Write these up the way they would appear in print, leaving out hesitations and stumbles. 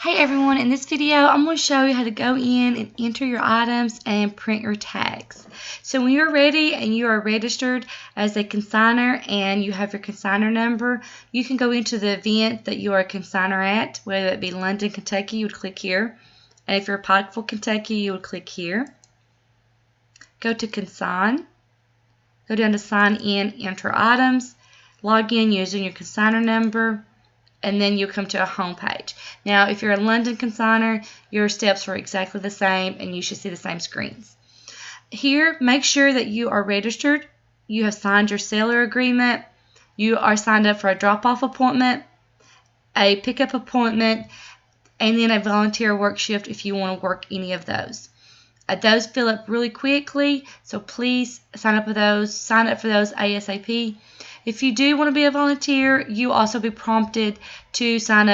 Hey everyone, in this video I'm going to show you how to go in and enter your items and print your tags. So when you're ready and you are registered as a consignor and you have your consignor number, you can go into the event that you are a consignor at, whether it be London, Kentucky, you would click here. And if you're Pikeville, Kentucky, you would click here. Go to Consign. Go down to Sign In, Enter Items. Log in using your consignor number. And then you come to a home page. Now, if you're a London consignor, your steps are exactly the same and you should see the same screens. Here, make sure that you are registered, you have signed your seller agreement, you are signed up for a drop-off appointment, a pickup appointment, and then a volunteer work shift if you want to work any of those. Those fill up really quickly, so please sign up for those ASAP. If you do want to be a volunteer, you also be prompted to sign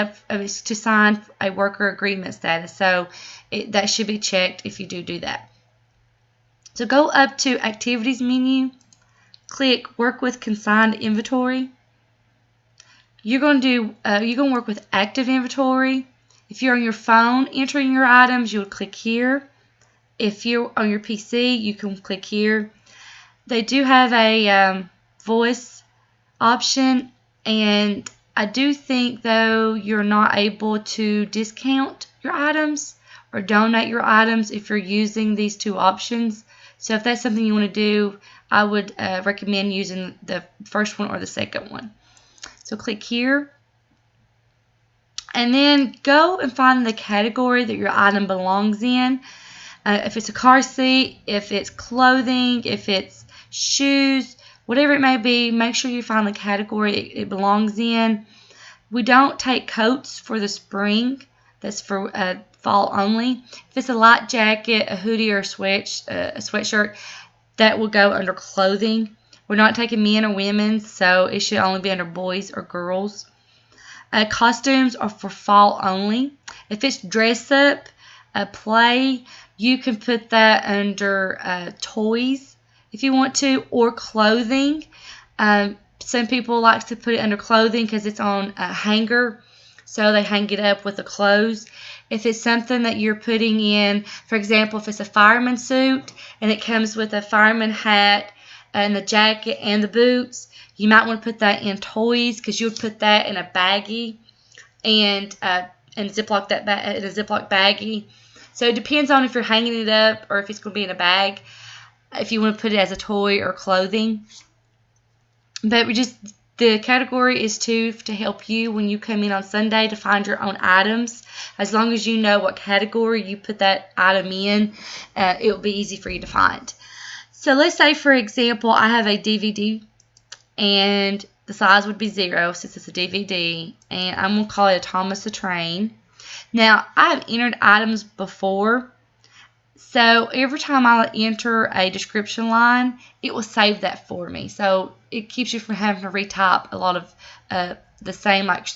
a worker agreement status. So that should be checked if you do that. So go up to Activities menu, click Work with Consigned Inventory. You're going to work with active inventory. If you're on your phone entering your items, you would click here. If you're on your PC, you can click here. They do have a voice option, and I do think though you're not able to discount your items or donate your items if you're using these two options. So if that's something you want to do, I would recommend using the first one or the second one. So click here, and then go and find the category that your item belongs in. If it's a car seat, if it's clothing, if it's shoes, whatever it may be, make sure you find the category it belongs in. We don't take coats for the spring. That's for fall only. If it's a light jacket, a hoodie, or a sweatshirt, that will go under clothing. We're not taking men or women, so it should only be under boys or girls. Costumes are for fall only. If it's dress up, play, you can put that under toys if you want to, or clothing. Some people like to put it under clothing because it's on a hanger, so they hang it up with the clothes. If it's something that you're putting in, for example, if it's a fireman suit and it comes with a fireman hat and the jacket and the boots, you might want to put that in toys because you would put that in a baggie and ziplock that in a Ziploc baggie. So it depends on if you're hanging it up or if it's going to be in a bag, if you want to put it as a toy or clothing. But the category is to help you when you come in on Sunday to find your own items. As long as you know what category you put that item in, it will be easy for you to find. So let's say, for example, I have a DVD and the size would be 0 since it's a DVD, and I'm going to call it a Thomas the Train. Now, I have entered items before, so every time I enter a description line, it will save that for me. So it keeps you from having to retype a lot of the same, like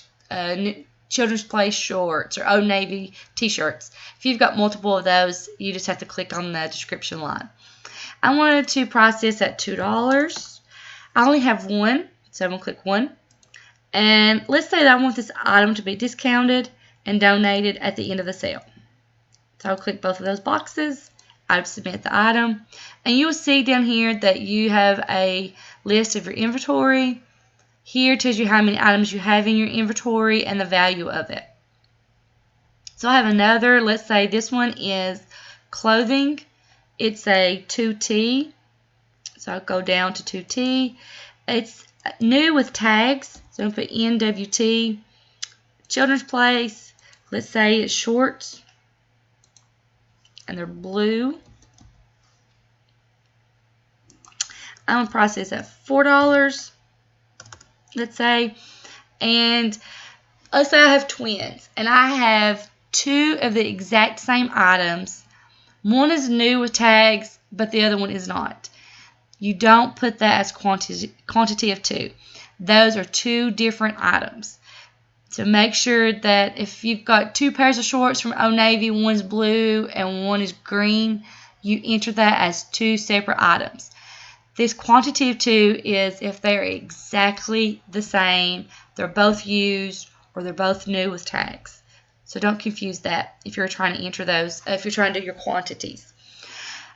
Children's Place shorts or Old Navy t-shirts. If you've got multiple of those, you just have to click on the description line. I wanted to price this at $2. I only have one, so I'm going to click one. And let's say that I want this item to be discounted and donated at the end of the sale. So I'll click both of those boxes. I'll submit the item. And you will see down here that you have a list of your inventory. Here it tells you how many items you have in your inventory and the value of it. So I have another, let's say this one is clothing. It's a 2T. So I'll go down to 2T. It's new with tags. So I'm going to put NWT. Children's Place. Let's say it's shorts, and they're blue. I'm going to price this at $4, let's say. And let's say I have twins, and I have 2 of the exact same items. One is new with tags, but the other one is not. You don't put that as quantity of 2. Those are 2 different items. So make sure that if you've got 2 pairs of shorts from Old Navy, one's blue and one is green, you enter that as 2 separate items. This quantity of 2 is if they're exactly the same, they're both used, or they're both new with tags. So don't confuse that if you're trying to enter those, if you're trying to do your quantities.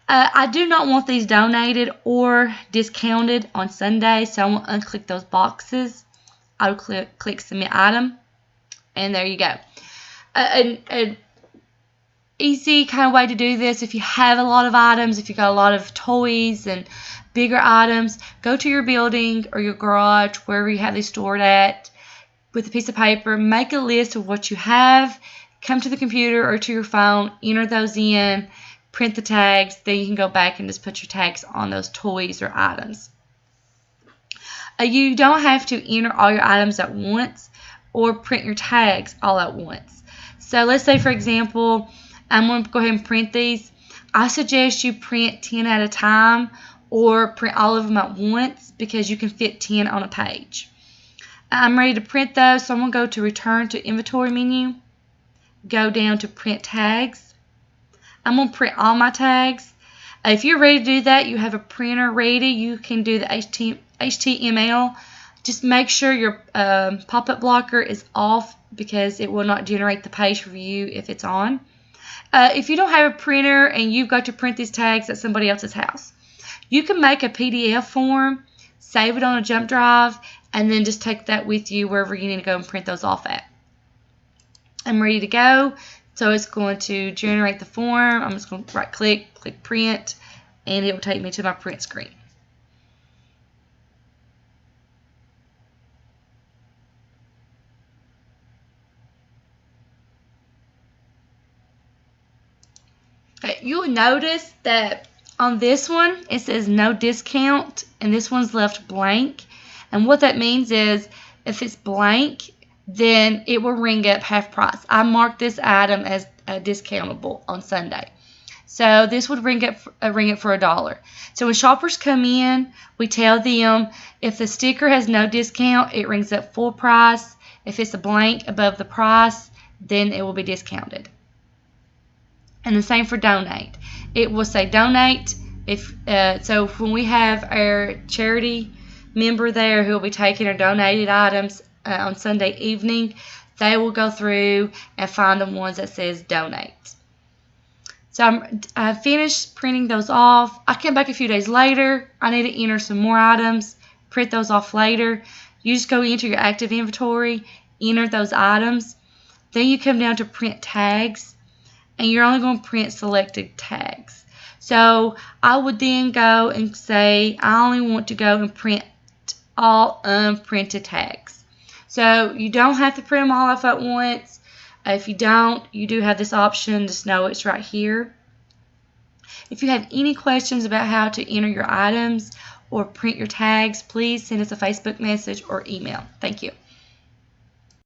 I do not want these donated or discounted on Sunday, so I will unclick those boxes. I'll click Submit Item, and there you go. An easy kind of way to do this, if you have a lot of items, if you've got a lot of toys and bigger items, go to your building or your garage, wherever you have these stored at, with a piece of paper, make a list of what you have, come to the computer or to your phone, enter those in, print the tags, then you can go back and just put your tags on those toys or items. You don't have to enter all your items at once or print your tags all at once. So let's say, for example, I'm going to go ahead and print these. I suggest you print 10 at a time or print all of them at once because you can fit 10 on a page. I'm ready to print those, so I'm going to go to Return to Inventory menu, go down to Print Tags. I'm going to print all my tags. If you're ready to do that, you have a printer ready, you can do the HTML. Just make sure your pop-up blocker is off because it will not generate the page for you if it's on. If you don't have a printer and you've got to print these tags at somebody else's house, you can make a PDF form, save it on a jump drive, and then just take that with you wherever you need to go and print those off at. I'm ready to go, so it's going to generate the form. I'm just going to right click, click print, and it will take me to my print screen. Okay, you'll notice that on this one it says no discount, and this one's left blank. And what that means is if it's blank, then it will ring up half price. I marked this item as discountable on Sunday. So this would ring it for $1. So when shoppers come in, we tell them if the sticker has no discount, it rings up full price. If it's a blank above the price, then it will be discounted. And the same for donate. It will say donate. So when we have our charity member there who will be taking our donated items on Sunday evening, they will go through and find the ones that says donate. So I finished printing those off. I came back a few days later. I need to enter some more items, print those off later. You just go into your active inventory, enter those items. Then you come down to print tags, and you're only going to print selected tags. So I would then go and say I only want to go and print all unprinted tags. So you don't have to print them all off at once. If you don't, you do have this option. Just know it's right here. If you have any questions about how to enter your items or print your tags, please send us a Facebook message or email. Thank you.